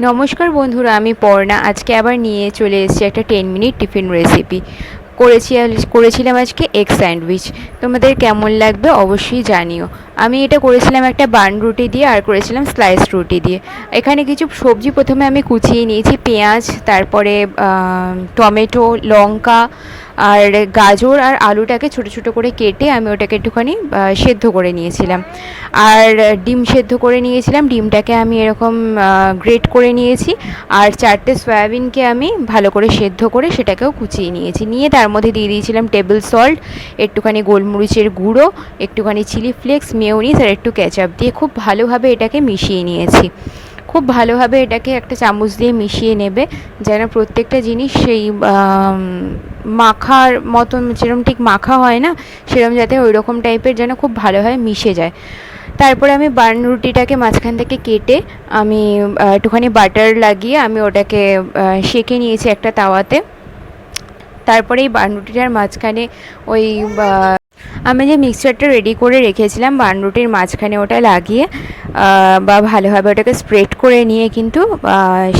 নমস্কার বন্ধুরা, আমি পর্ণা। আজকে আবার নিয়ে চলে এসেছি একটা 10 মিনিট টিফিন রেসিপি। করেছিলাম আজকে এগ স্যান্ডউইচ। তোমাদের কেমন লাগবে অবশ্যই জানিও। আমি এটা করেছিলাম একটা বান রুটি দিয়ে, আর করেছিলাম স্লাইস রুটি দিয়ে। এখানে কিছু সবজি প্রথমে আমি কুচিয়ে নিয়েছি, পেঁয়াজ, তারপরে টমেটো, লঙ্কা, আর গাজর আর আলুটাকে ছোটো ছোটো করে কেটে আমি ওটাকে একটুখানি সেদ্ধ করে নিয়েছিলাম। আর ডিম সেদ্ধ করে নিয়েছিলাম, ডিমটাকে আমি এরকম গ্রেট করে নিয়েছি। আর 4টে সয়াবিনকে আমি ভালো করে সেদ্ধ করে সেটাকেও কুচিয়ে নিয়েছি। নিয়ে তার মধ্যে দিয়ে দিয়েছিলাম টেবিল সল্ট, একটুখানি গোলমরিচের গুঁড়ো, একটুখানি চিলি ফ্লেক্স, মেয়োনিজ আর একটু কেচাপ দিয়ে খুব ভালোভাবে এটাকে মিশিয়ে নিয়েছি। খুব ভালোভাবে এটাকে একটা চামচ দিয়ে মিশিয়ে নেবে, যেন প্রত্যেকটা জিনিস সেই মাখার মতন, যেরকম ঠিক মাখা হয় না সেরকম, যাতে ওই রকম টাইপের যেন খুব ভালোভাবে মিশে যায়। তারপরে আমি বান রুটিটাকে মাঝখান থেকে কেটে আমি একটুখানি বাটার লাগিয়ে আমি ওটাকে সেঁকে নিয়েছি একটা তাওয়াতে। তারপরে এই বান রুটিটার মাঝখানে ওই আমি যে মিক্সচারটা রেডি করে রেখেছিলাম বান রুটির মাঝখানে ওটা লাগিয়ে বা ভালোভাবে ওটাকে স্প্রেড করে নিয়ে কিন্তু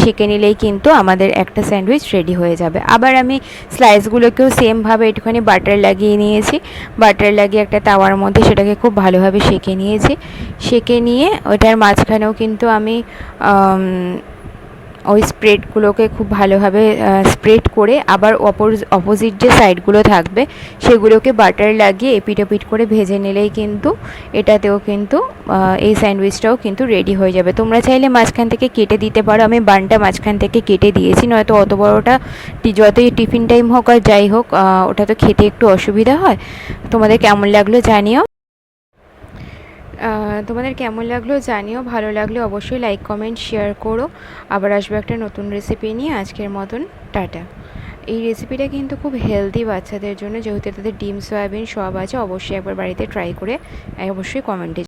সেঁকে নিলেই কিন্তু আমাদের একটা স্যান্ডউইচ রেডি হয়ে যাবে। আবার আমি স্লাইসগুলোকেও সেমভাবে একটুখানি বাটার লাগিয়ে নিয়েছি। বাটার লাগিয়ে একটা তাওয়ার মধ্যে সেটাকে খুব ভালোভাবে সেঁকে নিয়েছি। সেঁকে নিয়ে ওটার মাঝখানেও কিন্তু আমি ওই স্প্রেডগুলোকে খুব ভালোভাবে স্প্রেড করে আবার অপোজিট যে সাইডগুলো থাকবে সেগুলোকে বাটার লাগিয়ে এপিট ওপিট করে ভেজে নিলেই কিন্তু এটাতেও কিন্তু এই স্যান্ডউইচটাও কিন্তু রেডি হয়ে যাবে। তোমরা চাইলে মাঝখান থেকে কেটে দিতে পারো, আমি বানটা মাঝখান থেকে কেটে দিয়েছি, নয়তো অত বড়োটা যতই টিফিন টাইম হোক আর যাই হোক ওটা তো খেতে একটু অসুবিধা হয়। তোমাদের কেমন লাগলো জানিও। তোমাদের কেমন লাগলো জানিও। ভালো লাগলে অবশ্যই লাইক কমেন্ট শেয়ার করো। আবার আসবে একটা নতুন রেসিপি নিয়ে। আজকের মতন টাটা। এই রেসিপিটা কিন্তু খুব হেলদি বাচ্চাদের জন্য, যেহেতু তাদের ডিম সয়াবিন সব আছে। অবশ্যই একবার বাড়িতে ট্রাই করে অবশ্যই কমেন্টে